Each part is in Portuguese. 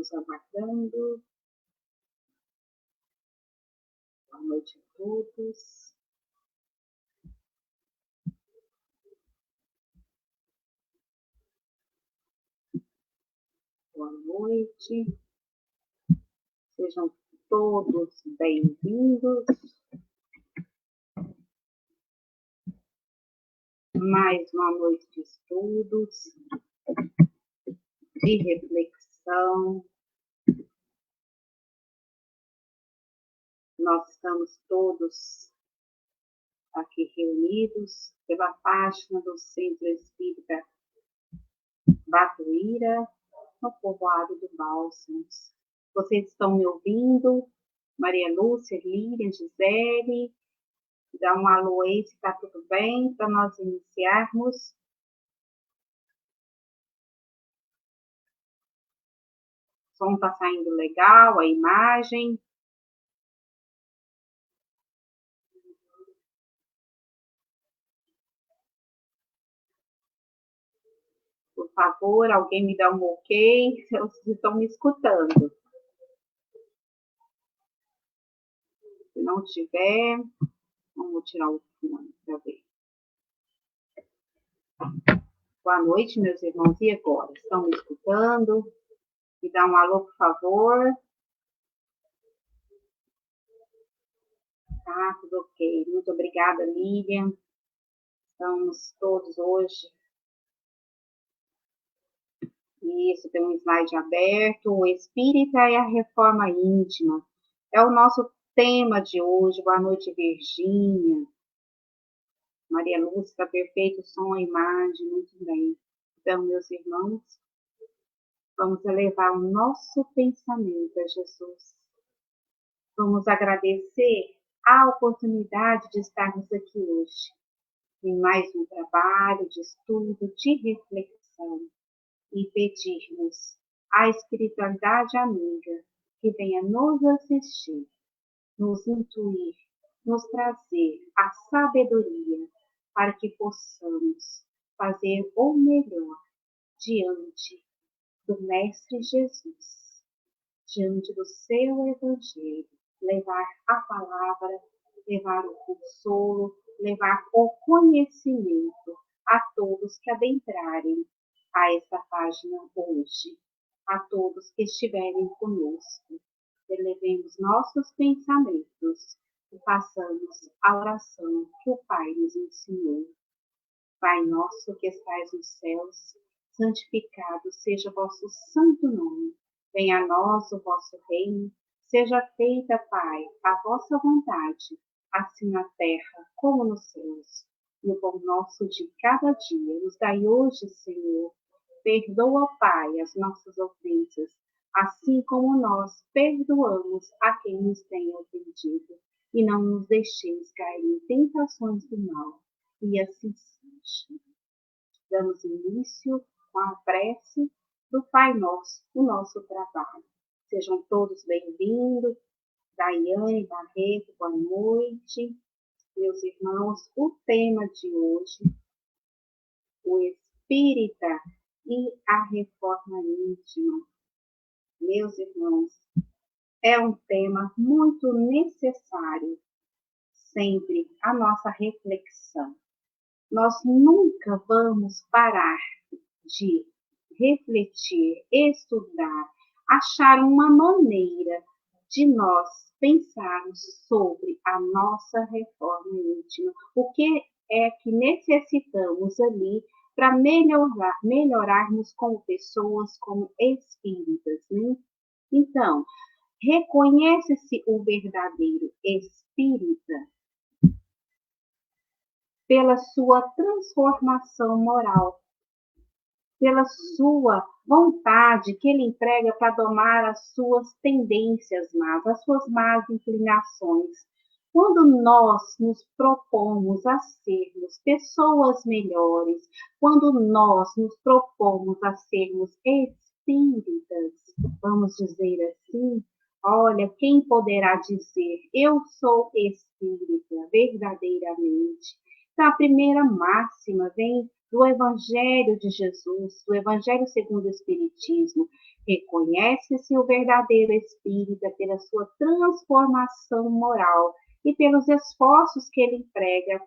Estamos aguardando. Boa noite a todos. Boa noite. Sejam todos bem-vindos. Mais uma noite de estudos, de reflexão. Nós estamos todos aqui reunidos pela página do Centro Espírita Batuíra, no povoado do Bálsamos. Vocês estão me ouvindo? Maria Lúcia, Lília, Gisele, dá um alô aí se está tudo bem para nós iniciarmos. O som está saindo legal, a imagem. Por favor, alguém me dá um ok, se vocês estão me escutando. Se não tiver, vamos tirar o fone para ver. Boa noite, meus irmãos. E agora? Estão me escutando? Me dá um alô, por favor. Tá, tudo ok. Muito obrigada, Lilian. Estamos todos hoje. Isso, tem um slide aberto. O Espírita e a Reforma Íntima. É o nosso tema de hoje. Boa noite, Virgínia. Maria Lúcia, perfeito som e imagem, muito bem. Então, meus irmãos, vamos elevar o nosso pensamento a Jesus. Vamos agradecer a oportunidade de estarmos aqui hoje, em mais um trabalho de estudo, de reflexão, e pedirmos à espiritualidade amiga que venha nos assistir, nos intuir, nos trazer a sabedoria para que possamos fazer o melhor diante do Mestre Jesus, diante do seu Evangelho, levar a palavra, levar o consolo, levar o conhecimento a todos que adentrarem a esta página hoje, a todos que estiverem conosco. Elevemos nossos pensamentos e façamos a oração que o Pai nos ensinou. Pai nosso que estais nos céus, santificado seja o vosso santo nome. Venha a nós o vosso reino, seja feita, Pai, a vossa vontade, assim na terra como nos céus. E o pão nosso de cada dia nos dai hoje, Senhor. Perdoa, Pai, as nossas ofensas, assim como nós perdoamos a quem nos tem ofendido. E não nos deixeis cair em tentações do mal. E assim seja. Damos início com a prece do Pai Nosso, o nosso trabalho. Sejam todos bem-vindos. Daiane Barreto, boa noite. Meus irmãos, o tema de hoje, o Espírita e a Reforma Íntima. Meus irmãos, é um tema muito necessário, sempre a nossa reflexão. Nós nunca vamos parar de refletir, estudar, achar uma maneira de nós pensarmos sobre a nossa reforma íntima. O que é que necessitamos ali para melhorarmos como pessoas, como espíritas, né? Então, reconhece-se o verdadeiro espírita pela sua transformação moral, pela sua vontade que ele emprega para domar as suas tendências más, as suas más inclinações. Quando nós nos propomos a sermos pessoas melhores, quando nós nos propomos a sermos espíritas, vamos dizer assim, olha, quem poderá dizer, eu sou espírita, verdadeiramente? Então, a primeira máxima vem do Evangelho de Jesus, do Evangelho segundo o Espiritismo. Reconhece-se o verdadeiro espírita pela sua transformação moral e pelos esforços que ele emprega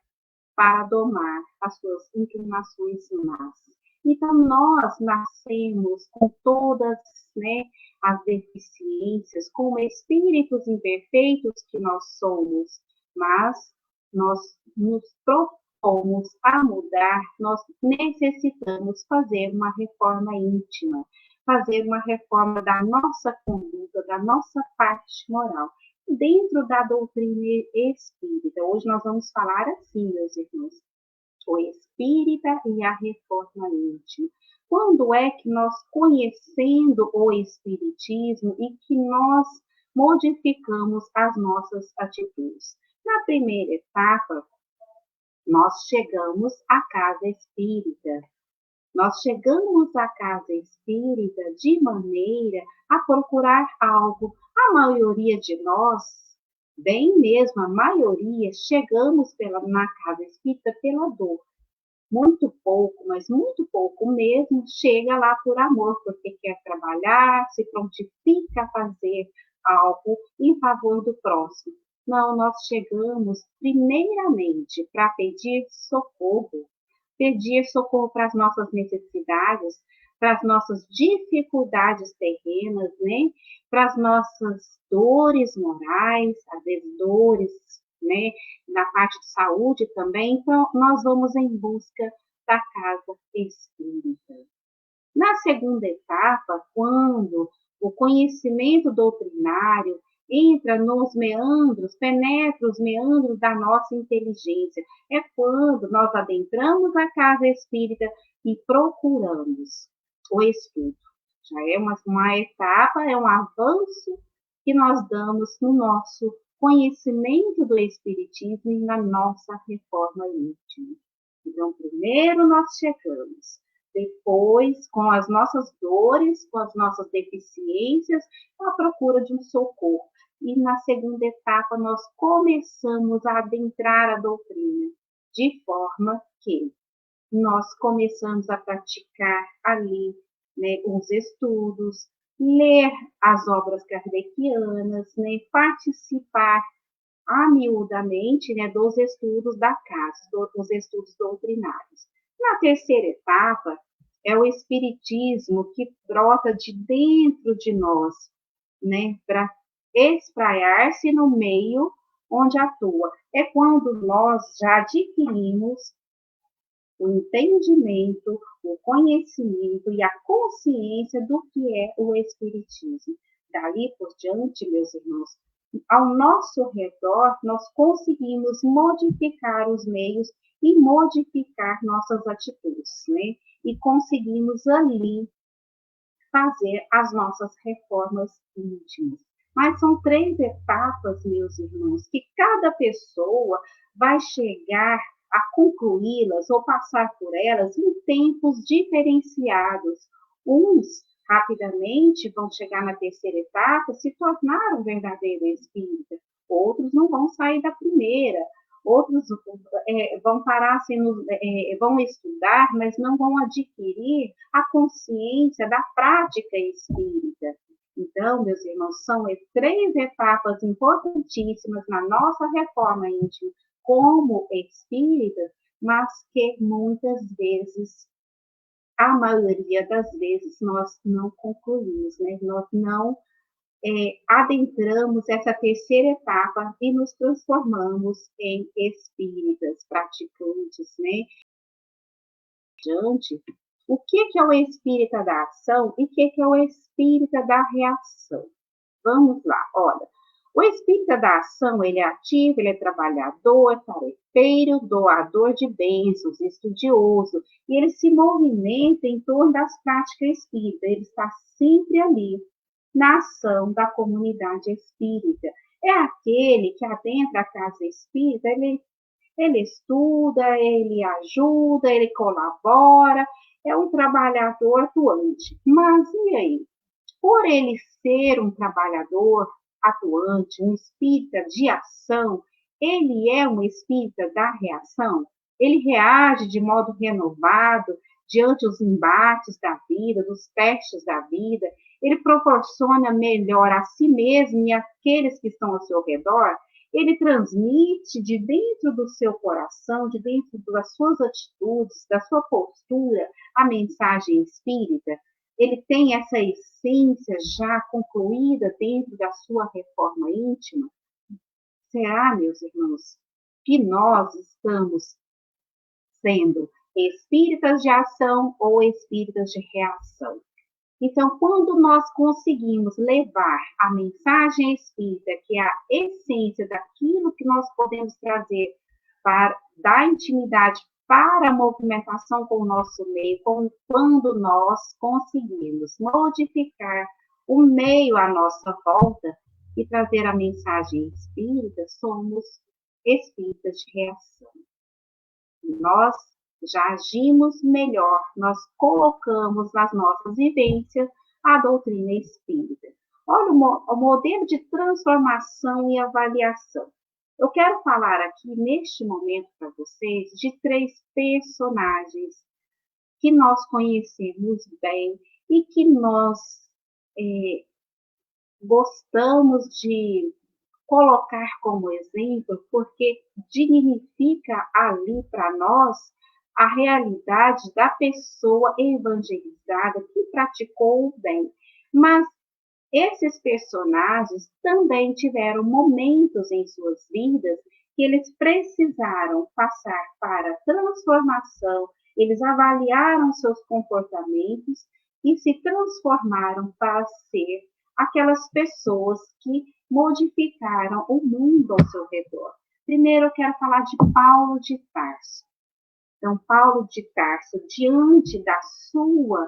para domar as suas inclinações más. Então, nós nascemos com todas, né, as deficiências, como espíritos imperfeitos que nós somos, mas nós nos propomos a mudar, nós necessitamos fazer uma reforma íntima, fazer uma reforma da nossa conduta, da nossa parte moral dentro da doutrina espírita. Hoje nós vamos falar assim, meus irmãos, o espírita e a reforma íntima. Quando é que nós, conhecendo o espiritismo, e que nós modificamos as nossas atitudes? Na primeira etapa, nós chegamos à casa espírita. Nós chegamos à casa espírita de maneira a procurar algo. A maioria de nós, bem mesmo, a maioria, chegamos na casa espírita pela dor. Muito pouco, mas muito pouco mesmo, chega lá por amor, porque quer trabalhar, se prontifica a fazer algo em favor do próximo. Não, nós chegamos primeiramente para pedir socorro para as nossas necessidades, para as nossas dificuldades terrenas, né? Para as nossas dores morais, às vezes dores, né? Na parte de saúde também. Então, nós vamos em busca da casa espírita. Na segunda etapa, quando o conhecimento doutrinário entra nos meandros, penetra os meandros da nossa inteligência. É quando nós adentramos a casa espírita e procuramos o estudo. Já é uma etapa, é um avanço que nós damos no nosso conhecimento do espiritismo e na nossa reforma íntima. Então, primeiro nós chegamos, depois, com as nossas dores, com as nossas deficiências, à procura de um socorro. E na segunda etapa, nós começamos a adentrar a doutrina, de forma que nós começamos a praticar ali, né, os estudos, ler as obras kardecianas, né, participar amiudamente, né, dos estudos da casa, dos estudos doutrinários. Na terceira etapa, é o espiritismo que brota de dentro de nós, né, para espraiar-se no meio onde atua. É quando nós já adquirimos o entendimento, o conhecimento e a consciência do que é o espiritismo. Dali por diante, meus irmãos, ao nosso redor, nós conseguimos modificar os meios e modificar nossas atitudes, né? E conseguimos ali fazer as nossas reformas íntimas. Mas são 3 etapas, meus irmãos, que cada pessoa vai chegar a concluí-las ou passar por elas em tempos diferenciados. Uns rapidamente vão chegar na terceira etapa, se tornar um verdadeiro espírita. Outros não vão sair da primeira. Outros vão parar, vão estudar, mas não vão adquirir a consciência da prática espírita. Então, meus irmãos, são 3 etapas importantíssimas na nossa reforma íntima como espíritas, mas que muitas vezes, a maioria das vezes, nós não concluímos, né? Nós não adentramos essa terceira etapa e nos transformamos em espíritas praticantes, né? O que é o espírita da ação e o que é o espírita da reação? Vamos lá, olha. O espírita da ação, ele é ativo, ele é trabalhador, tarefeiro, doador de bênçãos, estudioso, e ele se movimenta em torno das práticas espíritas, ele está sempre ali, na ação da comunidade espírita. É aquele que adentra a casa espírita, ele estuda, ele ajuda, ele colabora, é um trabalhador atuante. Mas e aí? Por ele ser um trabalhador atuante, um espírita de ação, ele é um espírita da reação? Ele reage de modo renovado diante dos embates da vida, dos testes da vida. Ele proporciona melhor a si mesmo e àqueles que estão ao seu redor. Ele transmite de dentro do seu coração, de dentro das suas atitudes, da sua postura, a mensagem espírita. Ele tem essa essência já concluída dentro da sua reforma íntima. Será, meus irmãos, que nós estamos sendo espíritas de ação ou espíritas de reação? Então, quando nós conseguimos levar a mensagem espírita, que é a essência daquilo que nós podemos trazer para da intimidade para a movimentação com o nosso meio, quando nós conseguimos modificar o meio à nossa volta e trazer a mensagem espírita, somos espíritas de reação. Nós já agimos melhor, nós colocamos nas nossas vivências a doutrina espírita. Olha o modelo de transformação e avaliação. Eu quero falar aqui, neste momento, para vocês, de 3 personagens que nós conhecemos bem e que nós gostamos de colocar como exemplo, porque dignifica ali para nós a realidade da pessoa evangelizada que praticou o bem. Mas esses personagens também tiveram momentos em suas vidas que eles precisaram passar para transformação, eles avaliaram seus comportamentos e se transformaram para ser aquelas pessoas que modificaram o mundo ao seu redor. Primeiro eu quero falar de Paulo de Tarso. Então, Paulo de Tarso, diante da sua,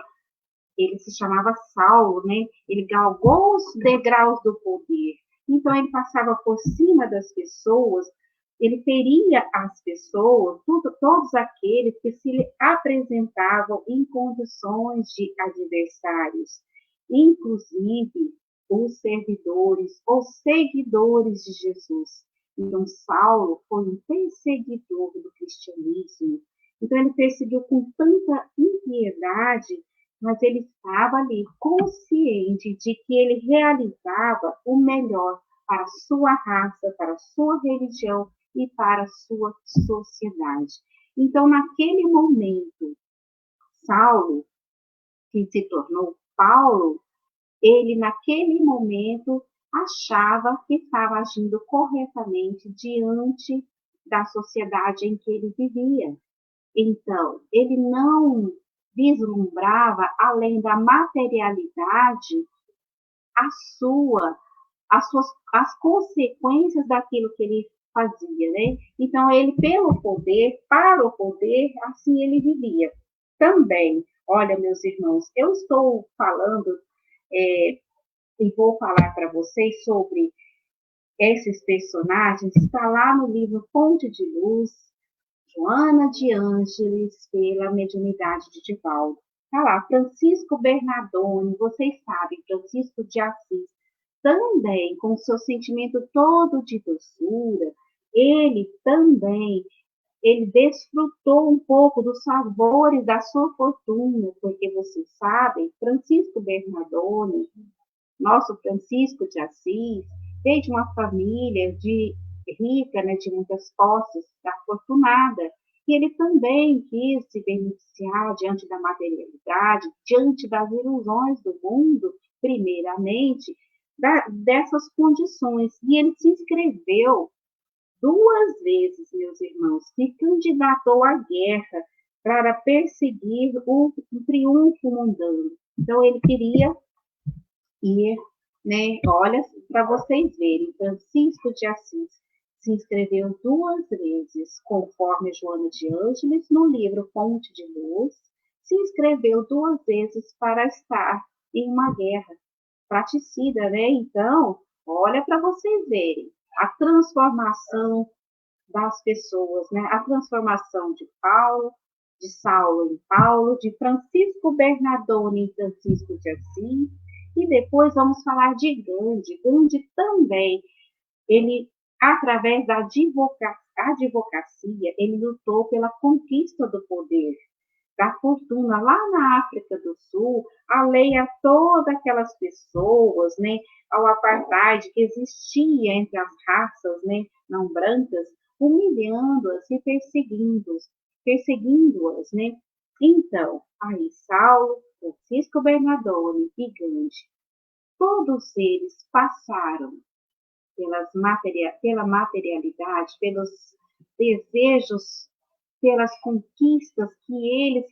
ele se chamava Saulo, né? Ele galgou os degraus do poder. Então, ele passava por cima das pessoas, ele feria as pessoas, todos aqueles que se apresentavam em condições de adversários, inclusive os servidores, os seguidores de Jesus. Então, Saulo foi um perseguidor do cristianismo. Então, ele perseguiu com tanta impiedade, mas ele estava ali consciente de que ele realizava o melhor para a sua raça, para a sua religião e para a sua sociedade. Então, naquele momento, Saulo, que se tornou Paulo, ele naquele momento achava que estava agindo corretamente diante da sociedade em que ele vivia. Então, ele não vislumbrava, além da materialidade, as consequências daquilo que ele fazia, né? Então, ele, pelo poder, para o poder, assim ele vivia. Também, olha, meus irmãos, eu estou falando e vou falar para vocês sobre esses personagens, está lá no livro Fonte de Luz, Joana de Ângeles, pela mediunidade de Divaldo. Está lá, Francisco Bernardoni, vocês sabem, Francisco de Assis, também com seu sentimento todo de doçura, ele também, ele desfrutou um pouco dos sabores da sua fortuna, porque vocês sabem, Francisco Bernardoni, nosso Francisco de Assis, veio de uma família rica, né, de muitas posses, afortunada, e ele também quis se beneficiar diante da materialidade, diante das ilusões do mundo, primeiramente, dessas condições. E ele se inscreveu 2 vezes, meus irmãos, se candidatou à guerra para perseguir um triunfo mundano. Então, ele queria ir, né? Olha, para vocês verem, Francisco de Assis se inscreveu 2 vezes, conforme Joana de Ângeles, no livro Fonte de Luz, se inscreveu 2 vezes para estar em uma guerra fratricida, né? Então, olha para vocês verem a transformação das pessoas, né? A transformação de Paulo, de Saulo em Paulo, de Francisco Bernardoni em Francisco de Assis, e depois vamos falar de Gandhi. Gandhi também, ele, através da advocacia, ele lutou pela conquista do poder, da fortuna. Lá na África do Sul, a lei a todas aquelas pessoas, né, ao apartheid que existia entre as raças, né, não brancas, humilhando-as e perseguindo-as, né? Então, aí Saulo, Francisco Bernardone e Gandhi, todos eles passaram pela materialidade, pelos desejos, pelas conquistas que eles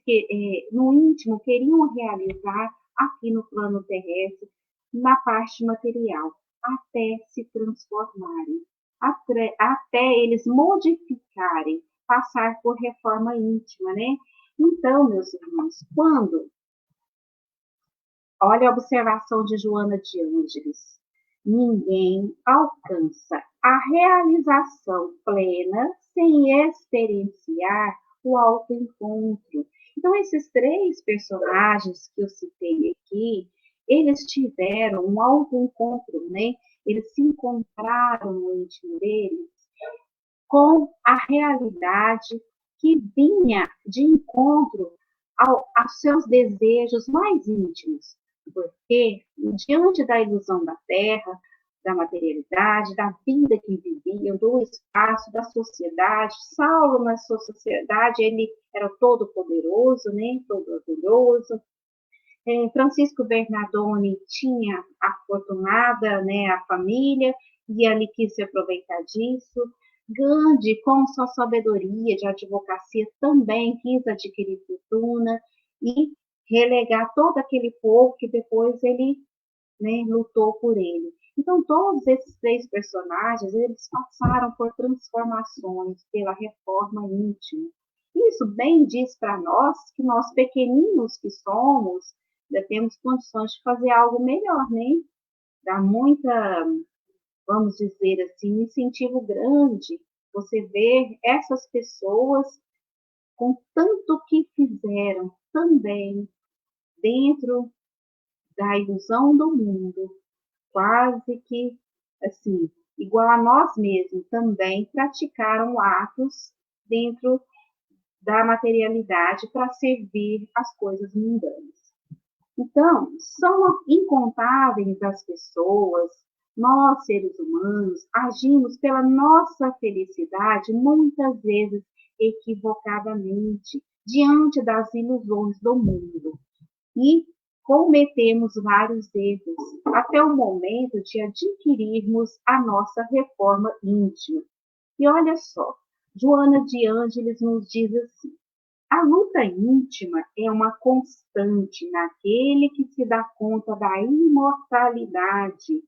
no íntimo queriam realizar aqui no plano terrestre, na parte material, até se transformarem, até eles modificarem, passar por reforma íntima, né? Então, meus irmãos, olha a observação de Joana de Ângeles. Ninguém alcança a realização plena sem experienciar o autoencontro. Então, esses três personagens que eu citei aqui, eles tiveram um autoencontro, né? Eles se encontraram no íntimo deles com a realidade que vinha de encontro aos seus desejos mais íntimos, porque diante da ilusão da terra, da materialidade, da vida que viviam, do espaço, da sociedade, Saulo na sua sociedade, ele era todo poderoso, né, todo orgulhoso. Francisco Bernardone tinha a fortunada, né, a família, e ele quis se aproveitar disso. Gandhi, com sua sabedoria de advocacia, também quis adquirir fortuna e relegar todo aquele povo que depois ele, né, lutou por ele. Então, todos esses três personagens, eles passaram por transformações pela reforma íntima. Isso bem diz para nós que nós, pequeninos que somos, ainda temos condições de fazer algo melhor, né? Dá muita, vamos dizer assim, um incentivo grande você ver essas pessoas com tanto que fizeram também dentro da ilusão do mundo, quase que assim, igual a nós mesmos, também praticaram atos dentro da materialidade para servir as coisas mundanas. Então, são incontáveis as pessoas, nós, seres humanos, agimos pela nossa felicidade, muitas vezes equivocadamente, diante das ilusões do mundo. E cometemos vários erros, até o momento de adquirirmos a nossa reforma íntima. E olha só, Joana de Ângeles nos diz assim: a luta íntima é uma constante naquele que se dá conta da imortalidade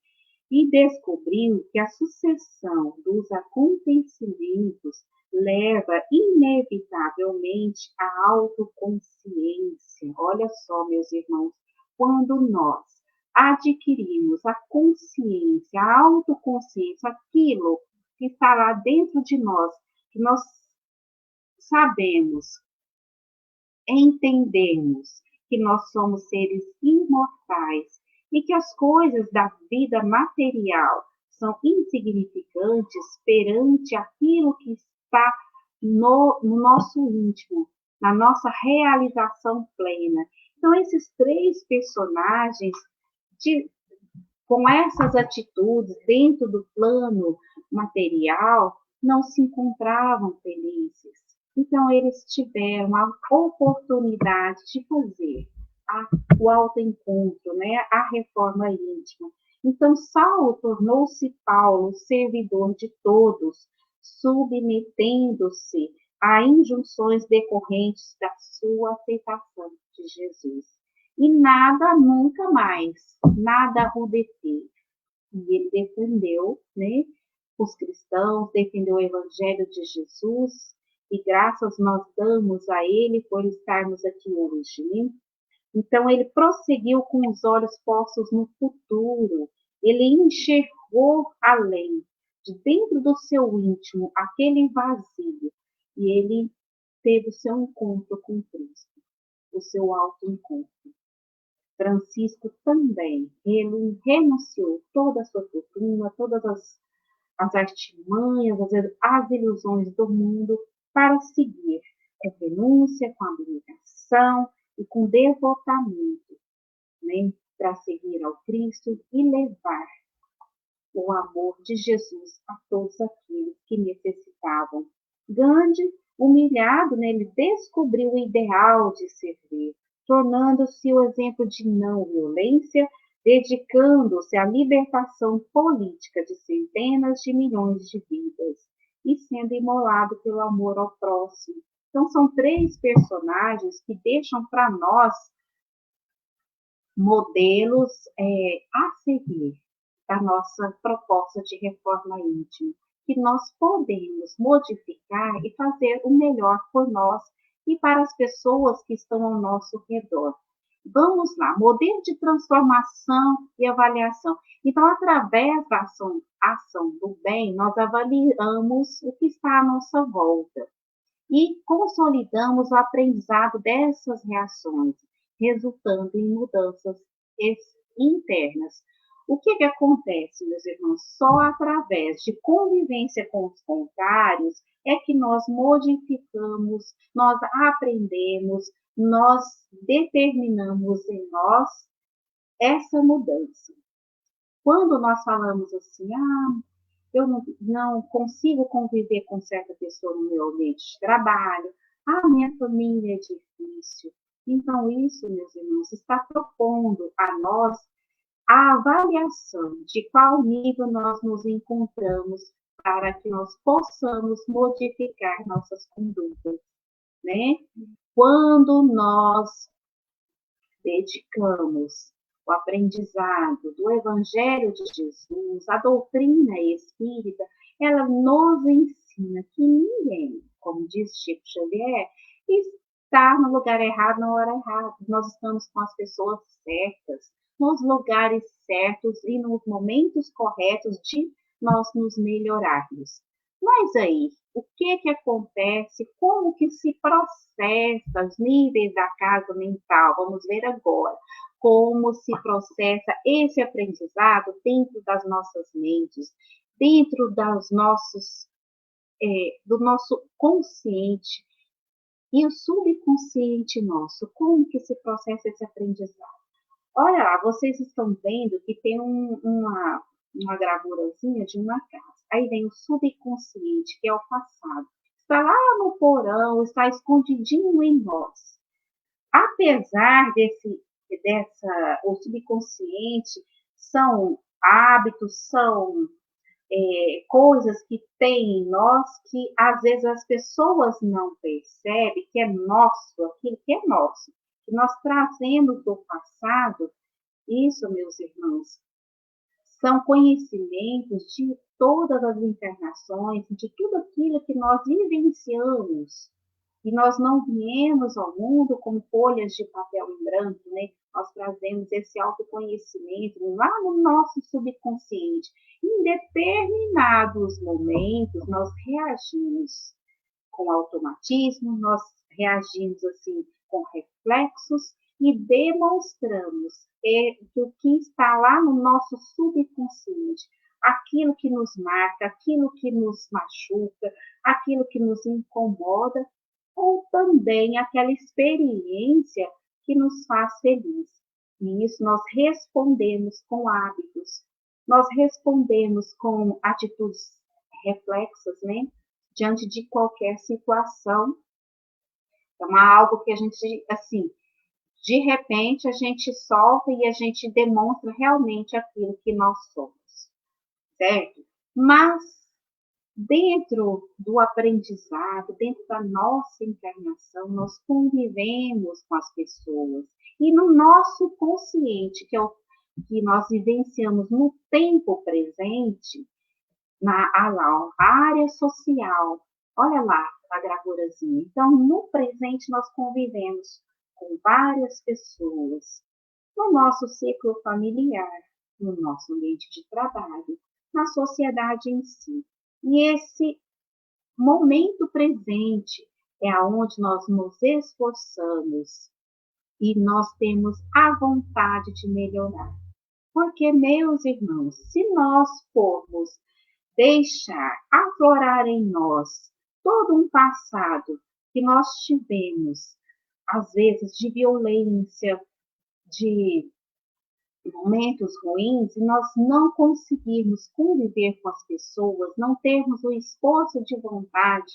e descobriu que a sucessão dos acontecimentos leva inevitavelmente à autoconsciência. Olha só, meus irmãos, quando nós adquirimos a consciência, a autoconsciência, aquilo que está lá dentro de nós, que nós sabemos, entendemos que nós somos seres imortais e que as coisas da vida material são insignificantes perante aquilo que está no nosso íntimo, na nossa realização plena. Então, esses três personagens, com essas atitudes dentro do plano material, não se encontravam felizes. Então, eles tiveram a oportunidade de fazer o autoencontro, né, a reforma íntima. Então, Saulo tornou-se Paulo, servidor de todos, submetendo-se a injunções decorrentes da sua aceitação de Jesus. E nada, nunca mais, nada o deteve. E ele defendeu, né, os cristãos, defendeu o evangelho de Jesus, e graças nós damos a ele por estarmos aqui hoje, né? Então, ele prosseguiu com os olhos postos no futuro, ele enxergou além, de dentro do seu íntimo, aquele vazio, e ele teve o seu encontro com Cristo, o seu autoencontro. Francisco também, ele renunciou toda a sua fortuna, todas as as artimanhas, as ilusões do mundo para seguir a renúncia, com abnegação e com devotamento, né, para seguir ao Cristo e levar o amor de Jesus a todos aqueles que necessitavam. Gandhi, humilhado, né, ele descobriu o ideal de servir, tornando-se o exemplo de não violência, dedicando-se à libertação política de centenas de milhões de vidas e sendo imolado pelo amor ao próximo. Então, são três personagens que deixam para nós modelos a seguir da nossa proposta de reforma íntima, que nós podemos modificar e fazer o melhor por nós e para as pessoas que estão ao nosso redor. Vamos lá, modelo de transformação e avaliação. Então, através da ação do bem, nós avaliamos o que está à nossa volta e consolidamos o aprendizado dessas reações, resultando em mudanças internas. O que acontece, meus irmãos? Só através de convivência com os contrários é que nós modificamos, nós aprendemos, nós determinamos em nós essa mudança. Quando nós falamos assim, eu não consigo conviver com certa pessoa no meu ambiente de trabalho, minha família é difícil. Então, isso, meus irmãos, está propondo a nós a avaliação de qual nível nós nos encontramos para que nós possamos modificar nossas condutas, né? Quando nós dedicamos o aprendizado do Evangelho de Jesus, a doutrina espírita, ela nos ensina que ninguém, como diz Chico Xavier, está no lugar errado na hora errada. Nós estamos com as pessoas certas, nos lugares certos e nos momentos corretos de nós nos melhorarmos. Mas aí, o que acontece? Como que se processa os níveis da casa mental? Vamos ver agora como se processa esse aprendizado dentro das nossas mentes, dentro do nosso consciente e o subconsciente nosso. Como que se processa esse aprendizado? Olha lá, vocês estão vendo que tem uma gravurazinha de uma casa. Aí vem o subconsciente, que é o passado. Está lá no porão, está escondidinho em nós. Apesar o subconsciente são hábitos, são coisas que tem em nós que às vezes as pessoas não percebem que é nosso, aquilo que é nosso, que nós trazemos do passado. Isso, meus irmãos, são conhecimentos de todas as encarnações, de tudo aquilo que nós vivenciamos. E nós não viemos ao mundo como folhas de papel em branco, né? Nós trazemos esse autoconhecimento lá no nosso subconsciente. Em determinados momentos, nós reagimos com automatismo, nós reagimos assim com reflexos e demonstramos do que está lá no nosso subconsciente, aquilo que nos marca, aquilo que nos machuca, aquilo que nos incomoda, ou também aquela experiência que nos faz feliz. E isso nós respondemos com hábitos, nós respondemos com atitudes reflexas, né? Diante de qualquer situação. Então, é algo que a gente, assim, de repente, a gente solta e a gente demonstra realmente aquilo que nós somos, certo? Mas, dentro do aprendizado, dentro da nossa encarnação, nós convivemos com as pessoas. E no nosso consciente, que é o que nós vivenciamos no tempo presente, na área social, olha lá a gravurazinha. Então, no presente, nós convivemos com várias pessoas, no nosso ciclo familiar, no nosso ambiente de trabalho, na sociedade em si. E esse momento presente é aonde nós nos esforçamos e nós temos a vontade de melhorar. Porque, meus irmãos, se nós formos deixar aflorar em nós todo um passado que nós tivemos, às vezes de violência, de momentos ruins, e nós não conseguirmos conviver com as pessoas, não termos o esforço de vontade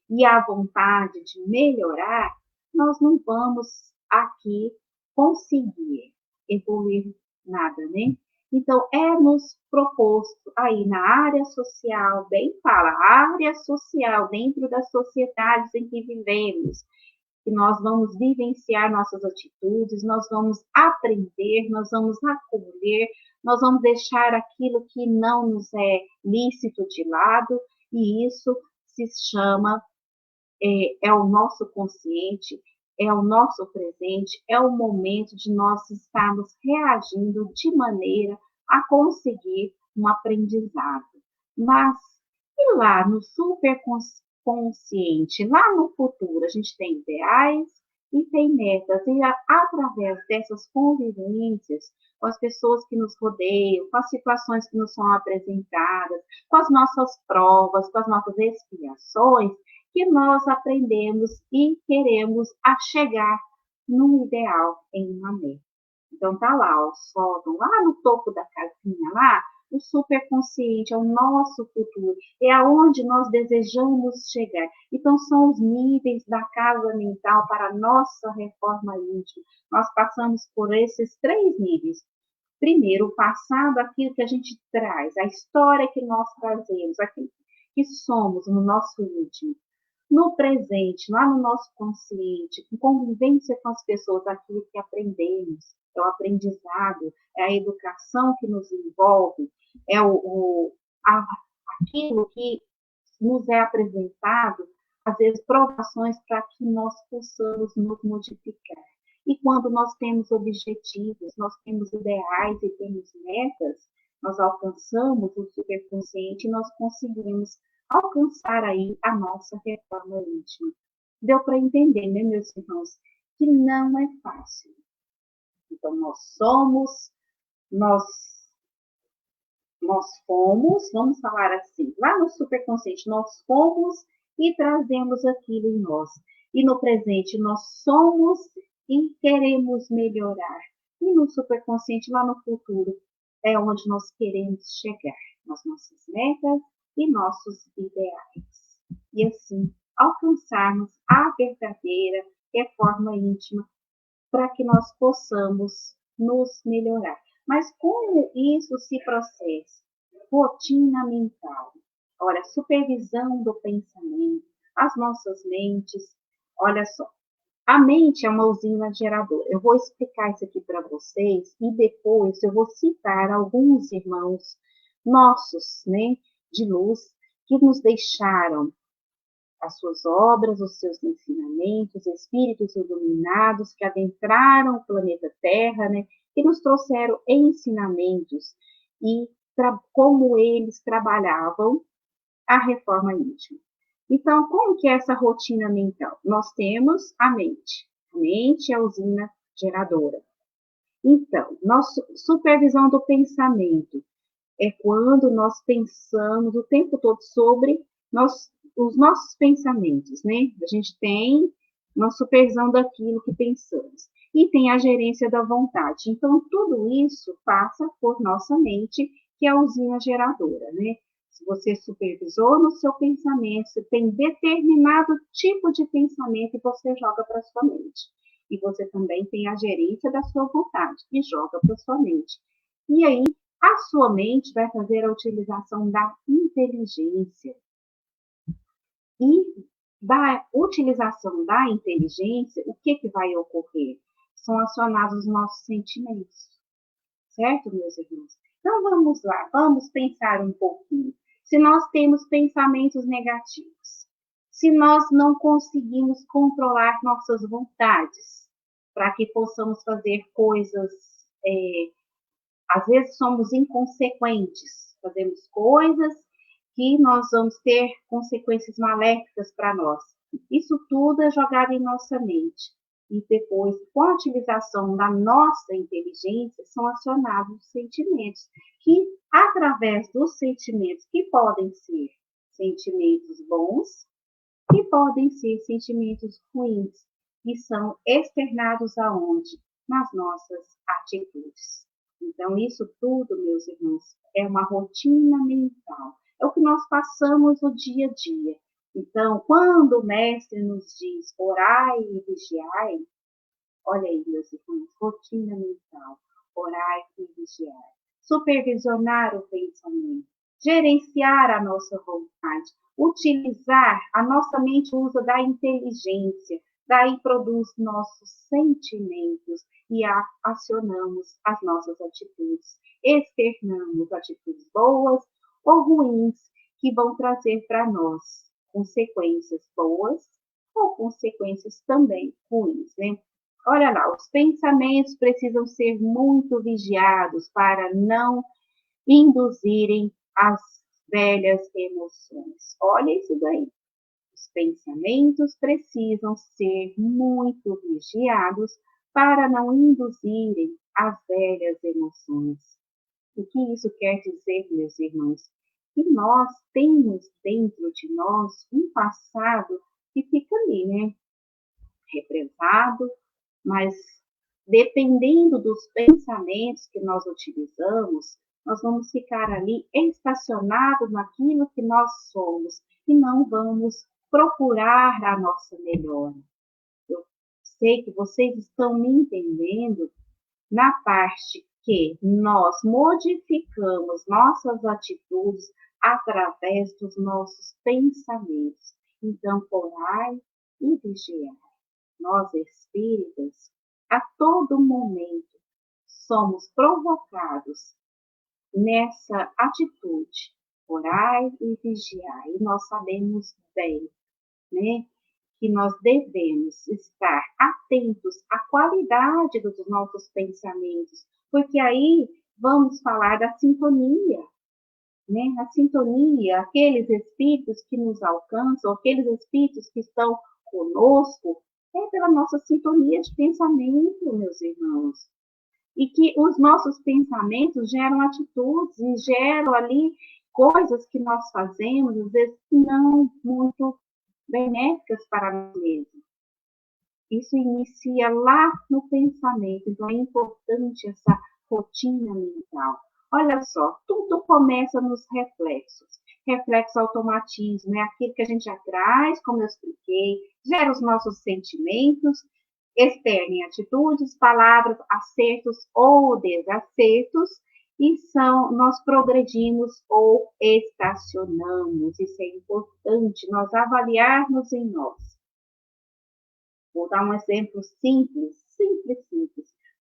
e a vontade de melhorar, nós não vamos aqui conseguir evoluir nada, né? Então, é nos proposto aí na área social, bem fala, área social, dentro das sociedades em que vivemos, que nós vamos vivenciar nossas atitudes, nós vamos aprender, nós vamos acolher, nós vamos deixar aquilo que não nos é lícito de lado, e isso se chama, é o nosso consciente, é o nosso presente, é o momento de nós estarmos reagindo de maneira a conseguir um aprendizado. Mas, e lá no superconsciente, lá no futuro, a gente tem ideais e tem metas, e através dessas convivências com as pessoas que nos rodeiam, com as situações que nos são apresentadas, com as nossas provas, com as nossas expiações, que nós aprendemos e queremos a chegar no ideal em uma meta. Então tá lá, o sótão, lá no topo da casinha lá, o superconsciente é o nosso futuro, é aonde nós desejamos chegar. Então são os níveis da casa mental para a nossa reforma íntima. Nós passamos por esses 3 níveis. Primeiro, o passado, aquilo que a gente traz, a história que nós trazemos, aquilo que somos no nosso íntimo. No presente, lá no nosso consciente, com convivência com as pessoas, aquilo que aprendemos, é o aprendizado, é a educação que nos envolve, é aquilo que nos é apresentado, às vezes provações para que nós possamos nos modificar. E quando nós temos objetivos, nós temos ideais e temos metas, nós alcançamos o superconsciente e nós conseguimos alcançar aí a nossa reforma íntima. Deu para entender, né, meus irmãos, que não é fácil. Então, nós fomos, vamos falar assim, lá no superconsciente, nós fomos e trazemos aquilo em nós. E no presente, nós somos e queremos melhorar. E no superconsciente, lá no futuro, é onde nós queremos chegar, nas nossas metas e nossos ideais. E assim, alcançarmos a verdadeira reforma íntima para que nós possamos nos melhorar. Mas como isso se processa? Rotina mental. Olha, supervisão do pensamento, as nossas mentes. Olha só, a mente é uma usina geradora. Eu vou explicar isso aqui para vocês e depois eu vou citar alguns irmãos nossos, né, de luz, que nos deixaram as suas obras, os seus ensinamentos, espíritos iluminados que adentraram o planeta Terra, né, que nos trouxeram ensinamentos e como eles trabalhavam a reforma íntima. Então, como que é essa rotina mental? Nós temos a mente. A mente é a usina geradora. Então, nossa supervisão do pensamento é quando nós pensamos o tempo todo sobre os nossos pensamentos, né? A gente tem uma supervisão daquilo que pensamos. E tem a gerência da vontade. Então, tudo isso passa por nossa mente, que é a usina geradora, né? Se você supervisou no seu pensamento, você tem determinado tipo de pensamento e você joga para sua mente. E você também tem a gerência da sua vontade e joga para sua mente. E aí, a sua mente vai fazer a utilização da inteligência. E da utilização da inteligência, o que vai ocorrer? São acionados os nossos sentimentos. Certo, meus irmãos? Então vamos lá, vamos pensar um pouquinho. Se nós temos pensamentos negativos, se nós não conseguimos controlar nossas vontades, para que possamos fazer coisas, às vezes somos inconsequentes, fazemos coisas que nós vamos ter consequências maléficas para nós. Isso tudo é jogado em nossa mente. e depois, com a utilização da nossa inteligência, são acionados os sentimentos, que através dos sentimentos, que podem ser sentimentos bons, que podem ser sentimentos ruins, que são externados aonde? Nas nossas atitudes. Então, isso tudo, meus irmãos, é uma rotina mental. É o que nós passamos no dia a dia. Então, quando o mestre nos diz orai e vigiai, olha aí, meus irmãos, rotina mental, orai e vigiai. Supervisionar o pensamento, gerenciar a nossa vontade, utilizar, a nossa mente usa da inteligência, daí produz nossos sentimentos e acionamos as nossas atitudes, externamos atitudes boas ou ruins que vão trazer para nós consequências boas ou consequências também ruins, né? Olha lá, os pensamentos precisam ser muito vigiados para não induzirem as velhas emoções. Olha isso daí. Os pensamentos precisam ser muito vigiados para não induzirem as velhas emoções. O que isso quer dizer, meus irmãos? Que nós temos dentro de nós um passado que fica ali, né? Represado, mas dependendo dos pensamentos que nós utilizamos, nós vamos ficar ali estacionados naquilo que nós somos e não vamos procurar a nossa melhora. Eu sei que vocês estão me entendendo na parte que nós modificamos nossas atitudes através dos nossos pensamentos. Então, orai e vigiai. Nós espíritas, a todo momento, somos provocados nessa atitude, orai e vigiai. E nós sabemos bem, né, que nós devemos estar atentos à qualidade dos nossos pensamentos, porque aí vamos falar da sintonia, né? A sintonia, aqueles espíritos que nos alcançam, aqueles espíritos que estão conosco, é pela nossa sintonia de pensamento, meus irmãos. E que os nossos pensamentos geram atitudes e geram ali coisas que nós fazemos, às vezes não muito benéficas para nós mesmos. Isso inicia lá no pensamento, então é importante essa rotina mental. Olha só, tudo começa nos reflexos. Reflexo automatismo é aquilo que a gente já traz, como eu expliquei, gera os nossos sentimentos, externa em atitudes, palavras, acertos ou desacertos, e nós progredimos ou estacionamos. Isso é importante, nós avaliarmos em nós. Vou dar um exemplo simples.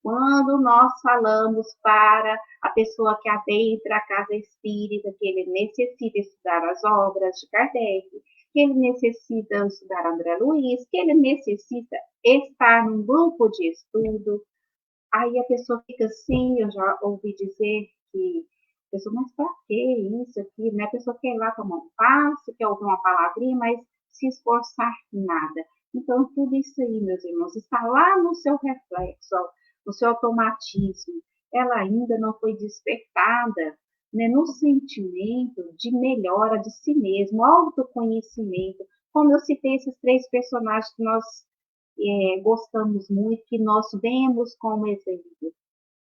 Quando nós falamos para a pessoa que adentra a casa espírita que ele necessita estudar as obras de Kardec, que ele necessita estudar André Luiz, que ele necessita estar num grupo de estudo, aí a pessoa fica assim, eu já ouvi dizer que a pessoa, mas para que isso aqui? Né? A pessoa quer ir lá tomar um passo, quer ouvir uma palavrinha, mas se esforçar nada. Então, tudo isso aí, meus irmãos, está lá no seu reflexo, no seu automatismo. Ela ainda não foi despertada, né, no sentimento de melhora de si mesmo, autoconhecimento. Como eu citei esses três personagens que nós gostamos muito, que nós vemos como exemplo,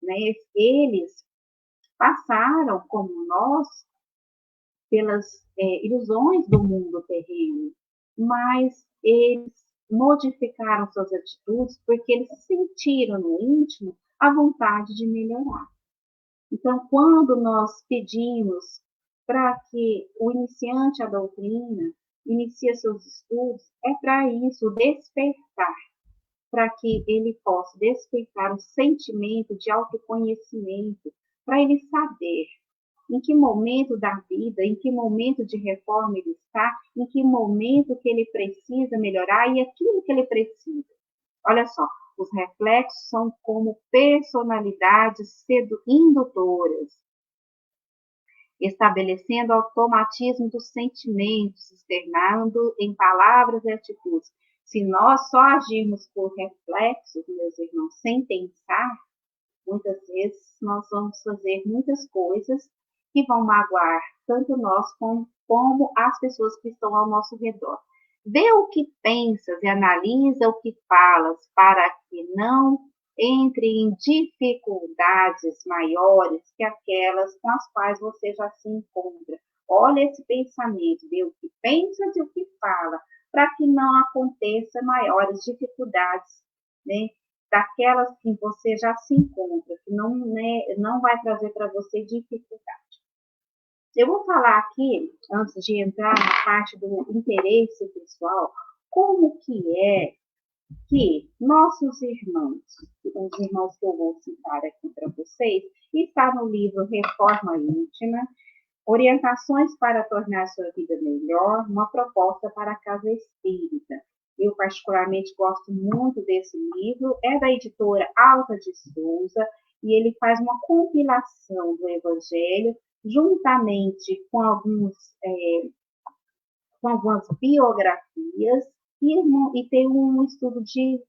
né? Eles passaram, como nós, pelas ilusões do mundo terreno, mas eles modificaram suas atitudes porque eles sentiram no íntimo a vontade de melhorar. Então, quando nós pedimos para que o iniciante à doutrina inicie seus estudos, é para isso, despertar, para que ele possa despertar um sentimento de autoconhecimento, para ele saber em que momento da vida, em que momento de reforma ele está, em que momento que ele precisa melhorar e aquilo que ele precisa. Olha só, os reflexos são como personalidades indutoras, estabelecendo automatismo dos sentimentos, externando em palavras e atitudes. Se nós só agirmos por reflexos, meus irmãos, sem pensar, muitas vezes nós vamos fazer muitas coisas que vão magoar tanto nós como as pessoas que estão ao nosso redor. Vê o que pensas e analisa o que falas para que não entre em dificuldades maiores que aquelas com as quais você já se encontra. Olha esse pensamento, vê o que pensas e o que fala, para que não aconteça maiores dificuldades, né, daquelas que você já se encontra, que não, né, não vai trazer para você dificuldade. Eu vou falar aqui, antes de entrar na parte do interesse pessoal, como que é que nossos irmãos, os irmãos que eu vou citar aqui para vocês, está no livro Reforma Íntima, Orientações para tornar sua vida melhor, uma proposta para a casa espírita. Eu particularmente gosto muito desse livro, é da editora Alta de Souza, e ele faz uma compilação do Evangelho, juntamente com algumas biografias, e tem um estudo de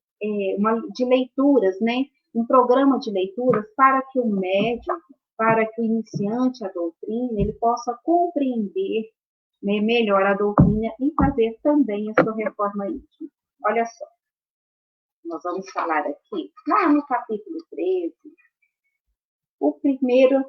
leituras, né? Um programa de leituras para que o médium, para que o iniciante a doutrina, ele possa compreender, né, melhor a doutrina e fazer também a sua reforma íntima. Olha só, nós vamos falar aqui, lá no capítulo 13, o primeiro,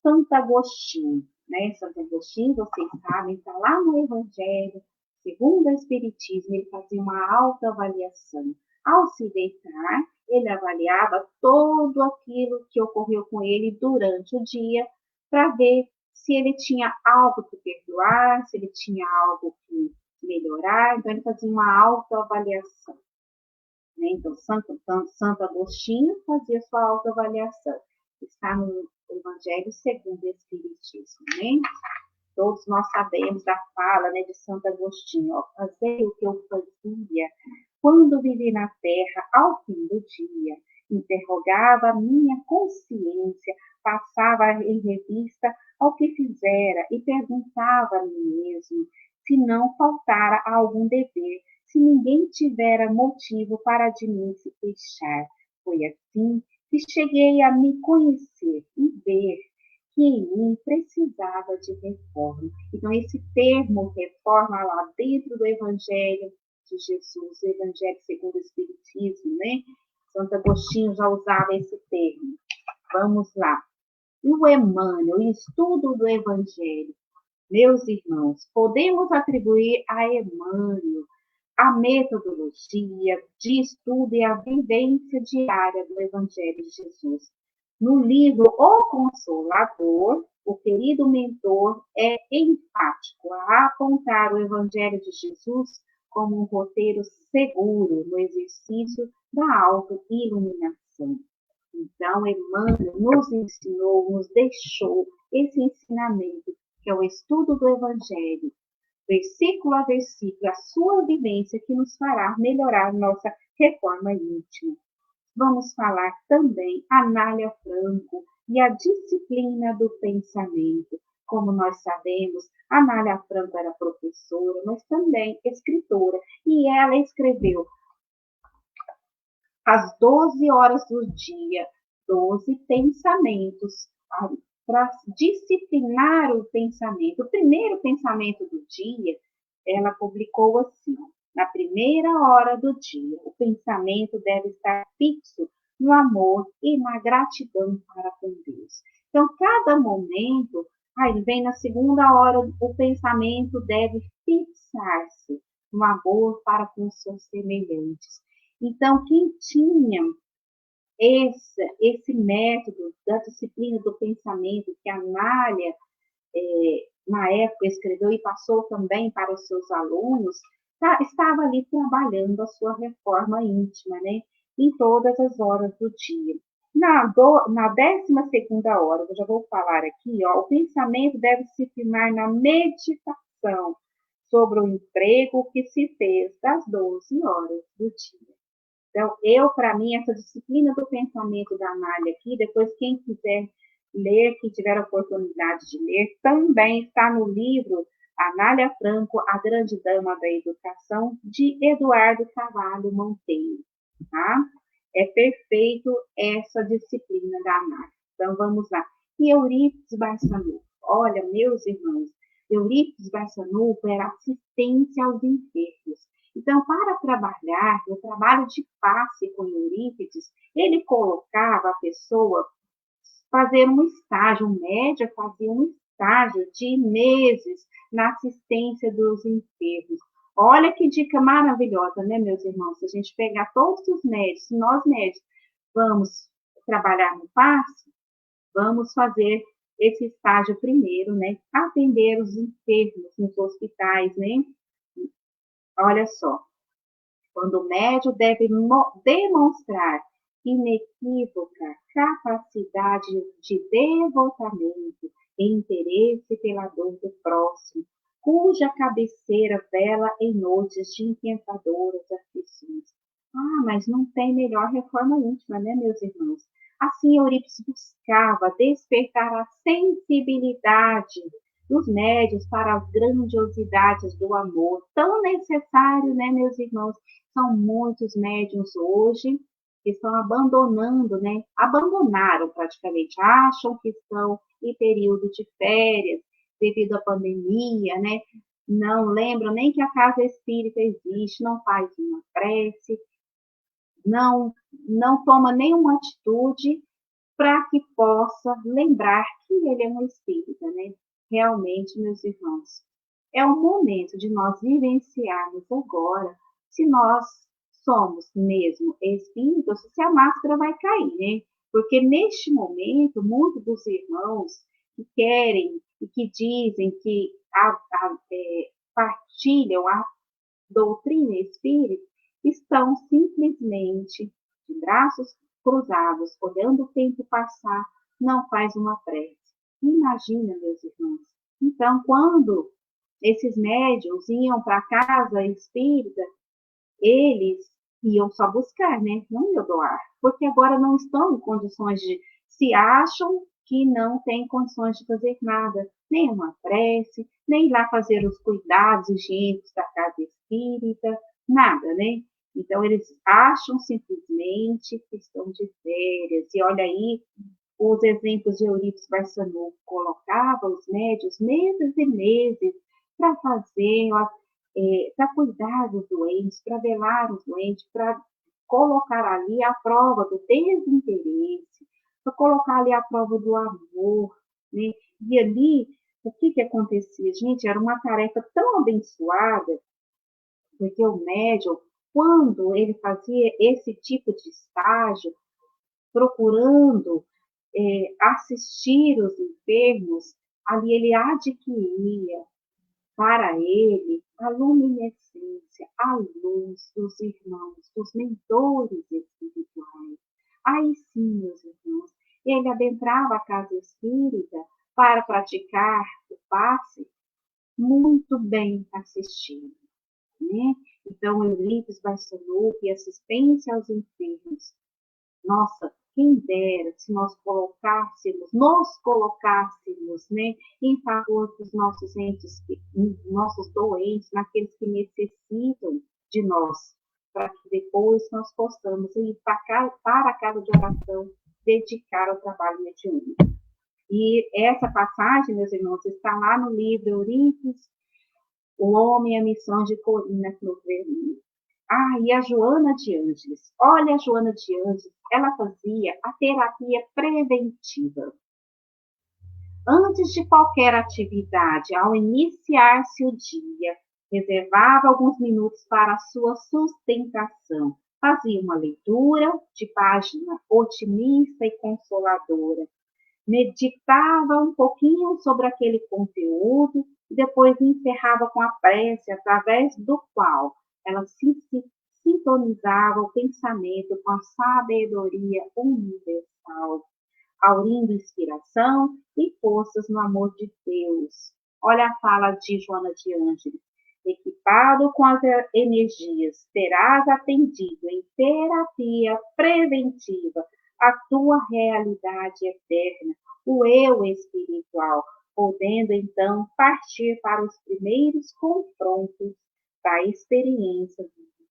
Santo Agostinho, né? Santo Agostinho, vocês sabem, está lá no Evangelho, segundo o Espiritismo, ele fazia uma autoavaliação. Ao se deitar, ele avaliava tudo aquilo que ocorreu com ele durante o dia, para ver se ele tinha algo que perdoar, se ele tinha algo que melhorar. Então, ele fazia uma autoavaliação. Né? Então, Santo Agostinho fazia sua autoavaliação. Está no Evangelho segundo o Espiritismo, né? Todos nós sabemos da fala, né, de Santo Agostinho, ó, fazer o que eu fazia quando vivi na terra ao fim do dia. Interrogava a minha consciência, passava em revista ao que fizera e perguntava a mim mesmo se não faltara algum dever, se ninguém tivera motivo para de mim se queixar. Foi assim que cheguei a me conhecer e ver que em mim precisava de reforma. Então, esse termo reforma lá dentro do Evangelho de Jesus, o Evangelho segundo o Espiritismo, né? Santo Agostinho já usava esse termo. Vamos lá. E o Emmanuel, o estudo do Evangelho. Meus irmãos, podemos atribuir a Emmanuel a metodologia de estudo e a vivência diária do Evangelho de Jesus. No livro O Consolador, o querido mentor é enfático a apontar o Evangelho de Jesus como um roteiro seguro no exercício da autoiluminação. Então, Emmanuel nos ensinou, nos deixou esse ensinamento, que é o estudo do Evangelho, versículo a versículo, a sua vivência que nos fará melhorar nossa reforma íntima. Vamos falar também Anália Franco e a disciplina do pensamento. Como nós sabemos, Anália Franco era professora, mas também escritora, e ela escreveu às 12 horas do dia, 12 pensamentos para disciplinar o pensamento. O primeiro pensamento do dia, ela publicou assim: na primeira hora do dia, o pensamento deve estar fixo no amor e na gratidão para com Deus. Então, cada momento, aí vem na segunda hora, o pensamento deve fixar-se no amor para com os seus semelhantes. Então, quem tinha esse método da disciplina do pensamento que a Anália, na época, escreveu e passou também para os seus alunos, estava ali trabalhando a sua reforma íntima, né? Em todas as horas do dia. Na 12ª hora, eu já vou falar aqui, ó, o pensamento deve se firmar na meditação sobre o emprego que se fez das 12 horas do dia. Então, para mim, essa disciplina do pensamento da Anália aqui, depois quem quiser ler, que tiver a oportunidade de ler, também está no livro Anália Franco, A Grande Dama da Educação, de Eduardo Carvalho Monteiro. Tá? É perfeito essa disciplina da análise. Então, vamos lá. E Eurípides Barçanufo. Olha, meus irmãos, Eurípides Barçanufo era assistência aos enfermos. Então, para trabalhar, no trabalho de passe com Eurípides, ele colocava a pessoa fazer um estágio, um médico fazia um estágio de meses na assistência dos enfermos. Olha que dica maravilhosa, né, meus irmãos? Se a gente pegar todos os médicos, nós médicos vamos trabalhar no passe, vamos fazer esse estágio primeiro, né? Atender os enfermos nos hospitais, né? Olha só, quando o médico deve demonstrar inequívoca capacidade de devotamento e interesse pela dor do próximo, cuja cabeceira vela em noites de inquietadoras aflições. Ah, mas não tem melhor reforma íntima, né, meus irmãos? Assim, Eurípides buscava despertar a sensibilidade dos médios para as grandiosidades do amor, tão necessário, né, meus irmãos? São muitos médiuns hoje que estão abandonando, né? Abandonaram praticamente, acham que estão em período de férias devido à pandemia, né? Não lembram nem que a casa espírita existe, não faz uma prece, não toma nenhuma atitude para que possa lembrar que ele é um espírita, né? Realmente, meus irmãos, é o momento de nós vivenciarmos agora se nós somos mesmo espíritos, se a máscara vai cair, né? Porque neste momento, muitos dos irmãos que querem e que dizem que partilham a doutrina espírita estão simplesmente de braços cruzados, olhando o tempo passar, não faz uma prece. Imagina, meus irmãos. Então, quando esses médiuns iam para a casa espírita, eles iam só buscar, né? Não iam doar, porque agora não estão em condições de, se acham que não têm condições de fazer nada, nem uma prece, nem ir lá fazer os cuidados higiênicos da casa espírita, nada, né? Então, eles acham simplesmente que estão de férias. E olha aí, os exemplos de Eurípides Barçanufo colocava os médios meses e meses para fazer, para cuidar dos doentes, para velar os doentes, para colocar ali a prova do desinteresse, para colocar ali a prova do amor, né? E ali, o que acontecia? Gente, era uma tarefa tão abençoada, porque o médium, quando ele fazia esse tipo de estágio, procurando assistir os enfermos, ali ele adquiria para ele a luminescência, a luz dos irmãos, dos mentores espirituais. Aí sim, meus irmãos, ele adentrava a casa espírita para praticar o passe muito bem assistido, né? Então, Eurípides Barçanufo e assistência aos enfermos. Nossa, quem dera se nos colocássemos, né, em favor dos nossos entes, nossos doentes, naqueles que necessitam de nós, para que depois nós possamos ir para a casa de oração, dedicar ao trabalho mediúnico. E essa passagem, meus irmãos, está lá no livro Eurípides, O Homem e a Missão de Corina Cloverino. Ah, e a Joana de Ângeles. Olha, a Joana de Ângeles, ela fazia a terapia preventiva. Antes de qualquer atividade, ao iniciar-se o dia, reservava alguns minutos para a sua sustentação. Fazia uma leitura de página otimista e consoladora. Meditava um pouquinho sobre aquele conteúdo e depois encerrava com a prece, através do qual ela se sintonizava o pensamento com a sabedoria universal, aurindo inspiração e forças no amor de Deus. Olha a fala de Joana de Ângeles. Equipado com as energias, terás atendido em terapia preventiva a tua realidade eterna, o eu espiritual, podendo então partir para os primeiros confrontos da experiência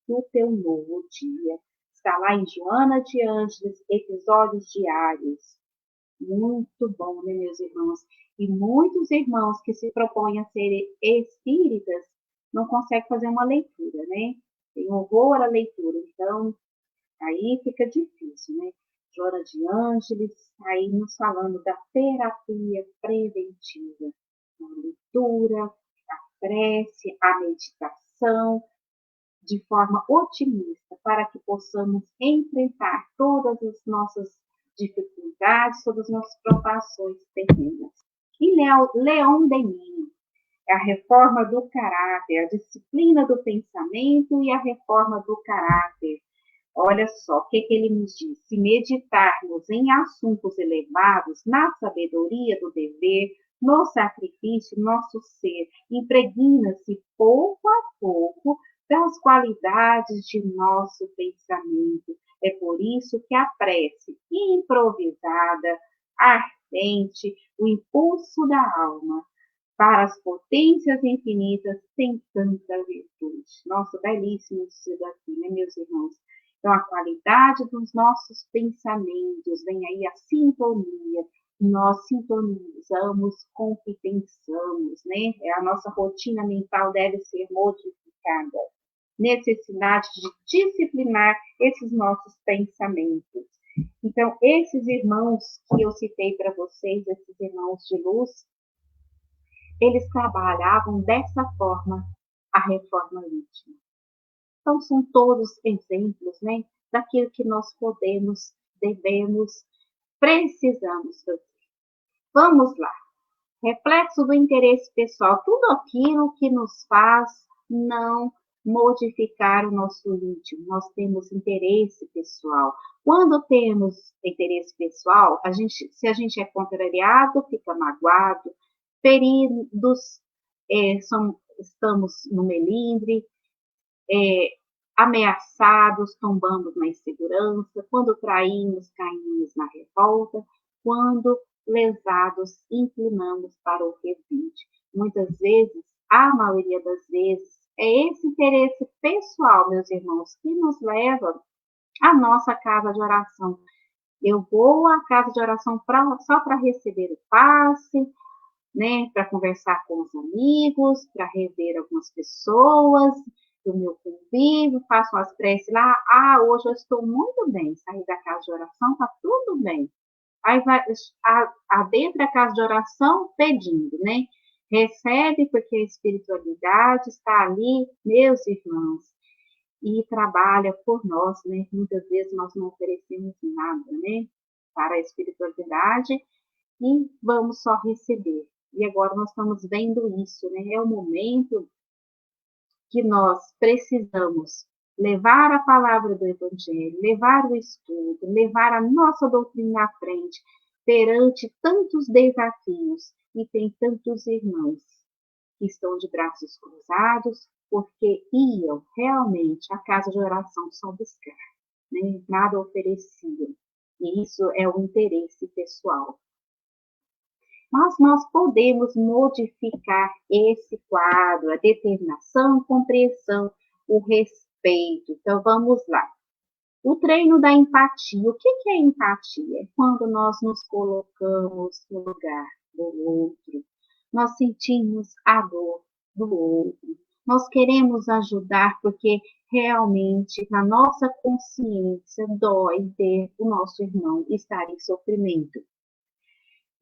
do teu novo dia. Está lá em Joana de Ângeles, episódios diários. Muito bom, né, meus irmãos? E muitos irmãos que se propõem a ser espíritas não conseguem fazer uma leitura, né? Tem horror à leitura, então aí fica difícil, né? Joana de Ângeles, aí nos falando da terapia preventiva, a leitura, a prece, a meditação, de forma otimista, para que possamos enfrentar todas as nossas dificuldades, todas as nossas provações terrenas. E Leon Denis, é a reforma do caráter, a disciplina do pensamento e a reforma do caráter. Olha só o que ele nos diz. Se meditarmos em assuntos elevados, na sabedoria do dever, no sacrifício, nosso ser impregna-se pouco a pouco das qualidades de nosso pensamento. É por isso que a prece improvisada, ardente, o impulso da alma para as potências infinitas tem tanta virtude. Nossa, belíssimo isso daqui, né, meus irmãos? Então, a qualidade dos nossos pensamentos, vem aí a sintonia. Nós sintonizamos com o que pensamos, né? A nossa rotina mental deve ser modificada. Necessidade de disciplinar esses nossos pensamentos. Então, esses irmãos que eu citei para vocês, esses irmãos de luz, eles trabalhavam dessa forma a reforma íntima. Então, são todos exemplos, né, daquilo que nós podemos, devemos, precisamos fazer. Vamos lá. Reflexo do interesse pessoal. Tudo aquilo que nos faz não modificar o nosso íntimo. Nós temos interesse pessoal. Quando temos interesse pessoal, se a gente é contrariado, fica magoado. Feridos, estamos no melindre, ameaçados, tombamos na insegurança, quando traímos, caímos na revolta, quando lesados, inclinamos para o revide. Muitas vezes, a maioria das vezes, é esse interesse pessoal, meus irmãos, que nos leva à nossa casa de oração. Eu vou à casa de oração só para receber o passe, né, para conversar com os amigos, para rever algumas pessoas do meu convívio, faço as preces lá, hoje eu estou muito bem, saí da casa de oração, tá tudo bem. Aí vai adentra a casa de oração pedindo, né? Recebe, porque a espiritualidade está ali, meus irmãos, e trabalha por nós, né? Muitas vezes nós não oferecemos nada, né? Para a espiritualidade e vamos só receber. E agora nós estamos vendo isso, né? É o momento que nós precisamos levar a palavra do Evangelho, levar o estudo, levar a nossa doutrina à frente, perante tantos desafios, e tem tantos irmãos que estão de braços cruzados, porque iam realmente à casa de oração só buscar, né? Nada ofereciam. E isso é o interesse pessoal. Mas nós podemos modificar esse quadro, a determinação, a compreensão, o respeito. Então, vamos lá. O treino da empatia. O que é empatia? É quando nós nos colocamos no lugar do outro. Nós sentimos a dor do outro. Nós queremos ajudar porque realmente na nossa consciência dói ver o nosso irmão estar em sofrimento.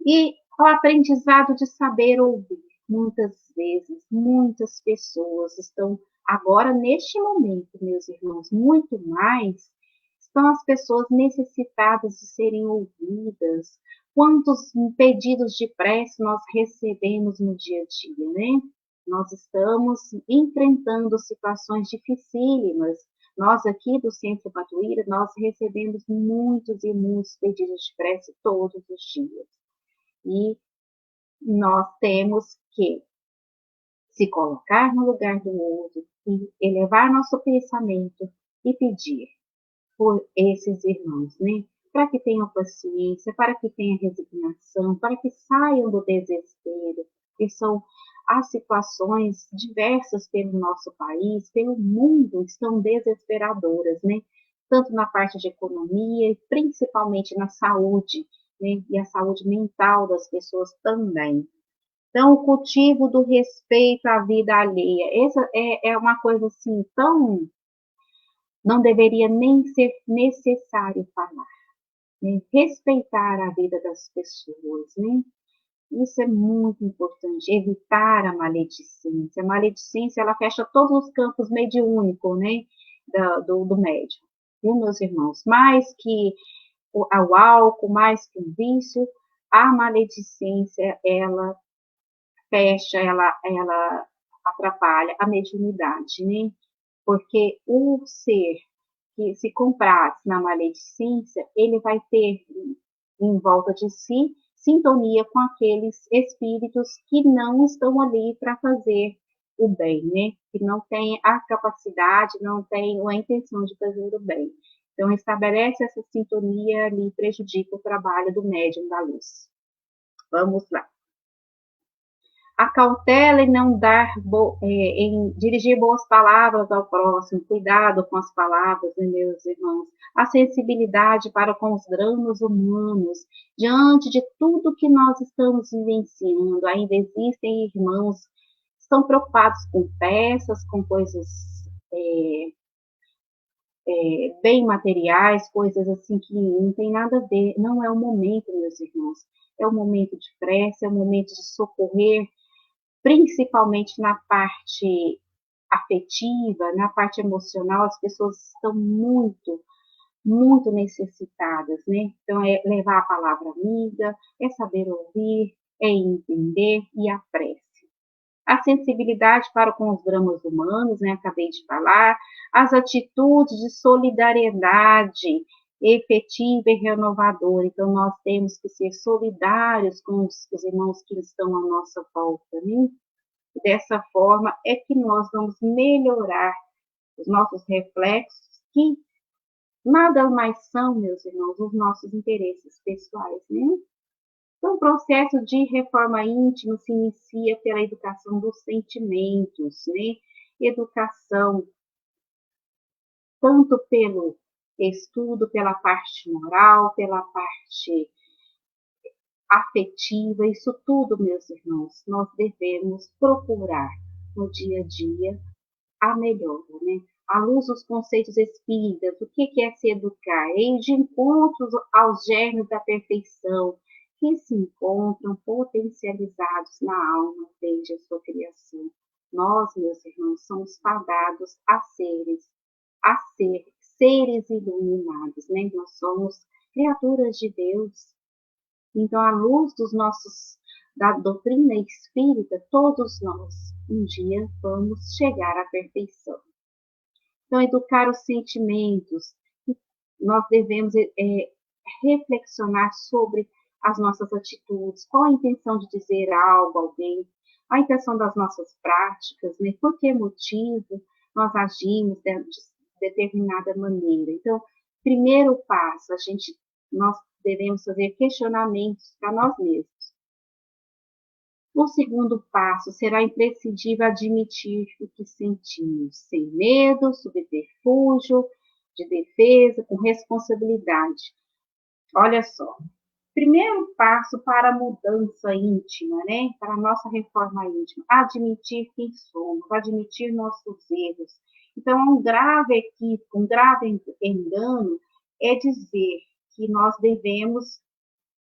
E o aprendizado de saber ouvir. Muitas vezes, muitas pessoas estão agora, neste momento, meus irmãos, muito mais, estão as pessoas necessitadas de serem ouvidas. Quantos pedidos de prece nós recebemos no dia a dia, né? Nós estamos enfrentando situações dificílimas. Nós aqui do Centro Patuíra, nós recebemos muitos e muitos pedidos de prece todos os dias. E nós temos que se colocar no lugar do outro e elevar nosso pensamento e pedir por esses irmãos, né? para que tenham paciência, para que tenham resignação, para que saiam do desespero, que são as situações diversas pelo nosso país, pelo mundo, estão desesperadoras, né? Tanto na parte de economia e principalmente na saúde, né? E a saúde mental das pessoas também. Então, o cultivo do respeito à vida alheia, essa é uma coisa assim tão, não deveria nem ser necessário falar, né? Respeitar a vida das pessoas, né? Isso é muito importante, evitar a maledicência. A maledicência, ela fecha todos os campos mediúnicos, né, do médium, viu, meus irmãos? Mais que o álcool, mais que o vício, a maledicência, ela fecha, ela atrapalha a mediunidade, né? Porque o ser que se comprasse na maledicência, ele vai ter em volta de si sintonia com aqueles espíritos que não estão ali para fazer o bem, né? Que não têm a capacidade, não têm a intenção de fazer o bem. Então, estabelece essa sintonia ali, prejudica o trabalho do médium da luz. Vamos lá. A cautela em não dar, em dirigir boas palavras ao próximo, cuidado com as palavras, né, meus irmãos, a sensibilidade para com os dramas humanos, diante de tudo que nós estamos vivenciando, ainda existem irmãos que estão preocupados com peças, com coisas bem materiais, coisas assim que não tem nada a ver, não é o momento, meus irmãos, é o momento de prece, é o momento de socorrer, principalmente na parte afetiva, na parte emocional, as pessoas estão muito necessitadas, né? Então, é levar a palavra amiga, é saber ouvir, é entender e a prece. A sensibilidade para com os dramas humanos, né? Acabei de falar, as atitudes de solidariedade efetiva e renovadora. Então, nós temos que ser solidários com os irmãos que estão à nossa volta, né? Dessa forma é que nós vamos melhorar os nossos reflexos, que nada mais são, meus irmãos, os nossos interesses pessoais, né? Então, o processo de reforma íntima se inicia pela educação dos sentimentos, né? Educação tanto pelo estudo, pela parte moral, pela parte afetiva, isso tudo, meus irmãos, nós devemos procurar no dia a dia a melhora, né? À luz dos conceitos espíritas, o que é se educar? E de encontros aos germes da perfeição, que se encontram potencializados na alma desde a sua criação. Nós, meus irmãos, somos fadados a ser seres iluminados, né? Nós somos criaturas de Deus. Então, à luz da doutrina espírita, todos nós um dia vamos chegar à perfeição. Então, educar os sentimentos, nós devemos reflexionar sobre as nossas atitudes, qual a intenção de dizer algo a alguém, a intenção das nossas práticas, né? Por que motivo nós agimos de determinada maneira. Então, primeiro passo, nós devemos fazer questionamentos para nós mesmos. O segundo passo será imprescindível admitir o que sentimos, sem medo, subterfúgio, de defesa, com responsabilidade. Olha só, primeiro passo para a mudança íntima, né? Para a nossa reforma íntima, admitir quem somos, admitir nossos erros. Então, um grave equívoco, um grave engano é dizer que nós devemos,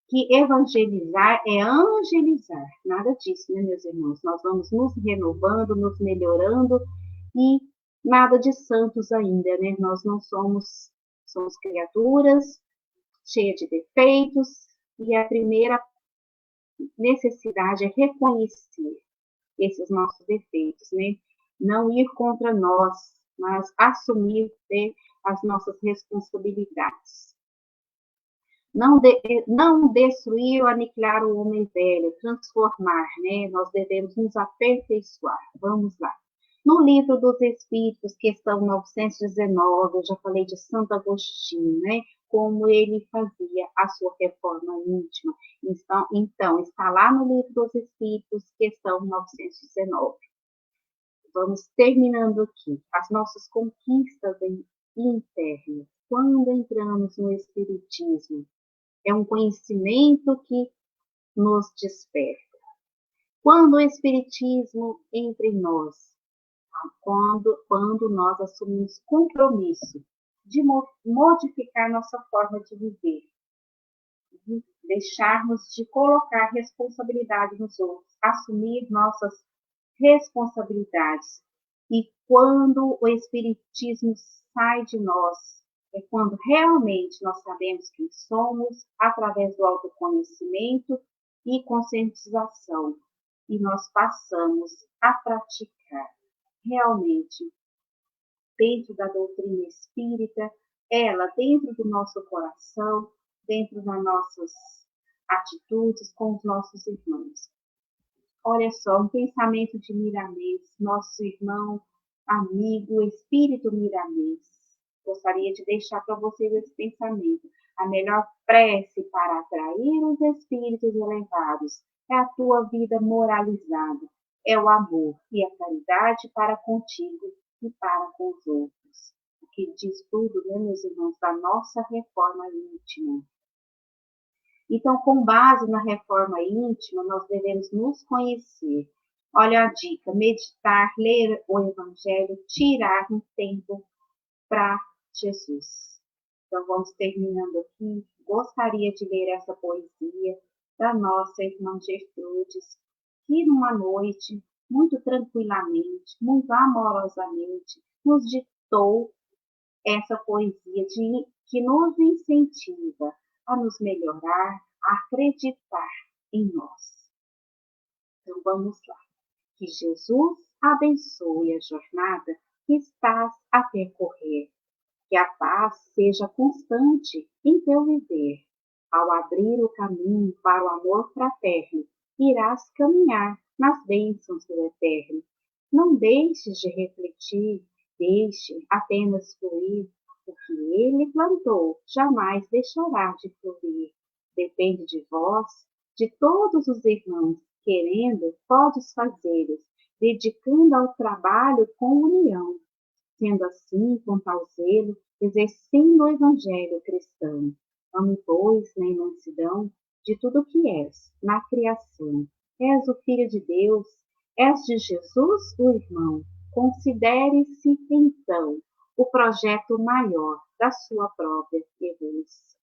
que evangelizar é angelizar. Nada disso, né, meus irmãos? Nós vamos nos renovando, nos melhorando e nada de santos ainda, né? Nós não somos criaturas cheias de defeitos e a primeira necessidade é reconhecer esses nossos defeitos, né? Não ir contra nós, mas assumir as nossas responsabilidades. Não destruir ou aniquilar o homem velho, transformar, né? Nós devemos nos aperfeiçoar. Vamos lá. No Livro dos Espíritos, questão 919, eu já falei de Santo Agostinho, né? Como ele fazia a sua reforma íntima. Então, está lá no Livro dos Espíritos, questão 919. Vamos terminando aqui. As nossas conquistas internas. Quando entramos no Espiritismo, é um conhecimento que nos desperta. Quando o Espiritismo entra em nós, quando nós assumimos compromisso de modificar nossa forma de viver, de deixarmos de colocar responsabilidade nos outros, assumir nossas responsabilidades. E quando o Espiritismo sai de nós, é quando realmente nós sabemos quem somos, através do autoconhecimento e conscientização. E nós passamos a praticar realmente dentro da doutrina espírita, ela dentro do nosso coração, dentro das nossas atitudes com os nossos irmãos. Olha só, um pensamento de Miramês, nosso irmão, amigo, espírito Miramês. Gostaria de deixar para vocês esse pensamento. A melhor prece para atrair os espíritos elevados é a tua vida moralizada. É o amor e a caridade para contigo e para com os outros. O que diz tudo, né, meus irmãos, da nossa reforma íntima. Então, com base na reforma íntima, nós devemos nos conhecer. Olha a dica: meditar, ler o Evangelho, tirar um tempo para Jesus. Então, vamos terminando aqui. Gostaria de ler essa poesia da nossa irmã Gertrudes, que numa noite, muito tranquilamente, muito amorosamente, nos ditou essa poesia que nos incentiva a nos melhorar, a acreditar em nós. Então vamos lá. Que Jesus abençoe a jornada que estás a percorrer. Que a paz seja constante em teu viver. Ao abrir o caminho para o amor fraterno, irás caminhar nas bênçãos do Eterno. Não deixes de refletir, deixe apenas fluir. O que ele plantou jamais deixará de fluir. Depende de vós, de todos os irmãos. Querendo, podes fazê-los, dedicando ao trabalho com união. Sendo assim, com tal zelo, exercendo o evangelho cristão. Ame, pois, na imensidão de tudo o que és, na criação. És o Filho de Deus, és de Jesus o irmão. Considere-se, então, o projeto maior da sua própria evolução.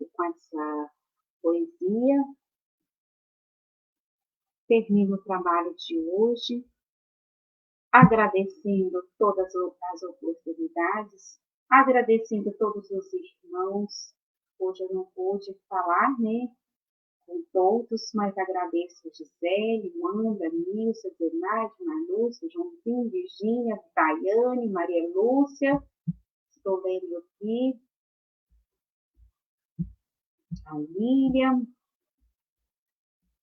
E com essa poesia, termino o trabalho de hoje, agradecendo todas as oportunidades, agradecendo todos os irmãos. Hoje eu não pude falar, né, com todos, mas agradeço Gisele, Wanda, Nilson, Zenaide, Marlúcia, Joãozinho, Virgínia, Daiane, Maria Lúcia. Estou lendo aqui a Lilian.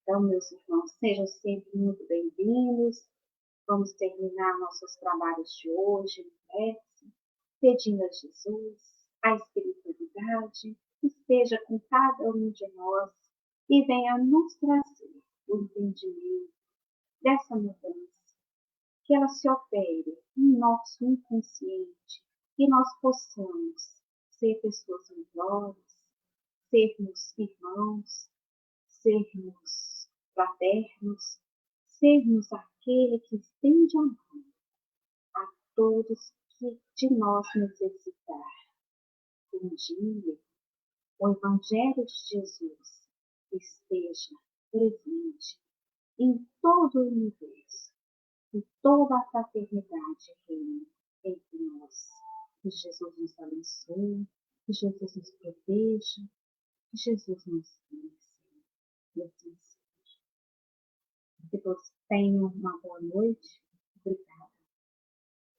Então, meus irmãos, sejam sempre muito bem-vindos. Vamos terminar nossos trabalhos de hoje, pedindo a Jesus, a espiritualidade, que esteja com cada um de nós e venha nos trazer o entendimento dessa mudança, que ela se opere em nosso inconsciente, que nós possamos ser pessoas melhores, sermos irmãos, sermos fraternos, sermos aquele que estende a mão a todos que de nós necessitar. Um dia, o Evangelho de Jesus esteja presente em todo o universo e toda a fraternidade reina entre nós. Que Jesus nos abençoe, que Jesus nos proteja, que Jesus nos ensine. E assim seja. Que todos tenham uma boa noite. Obrigada.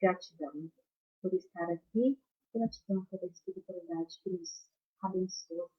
Gratidão por estar aqui. Gratidão pela espiritualidade que nos abençoa.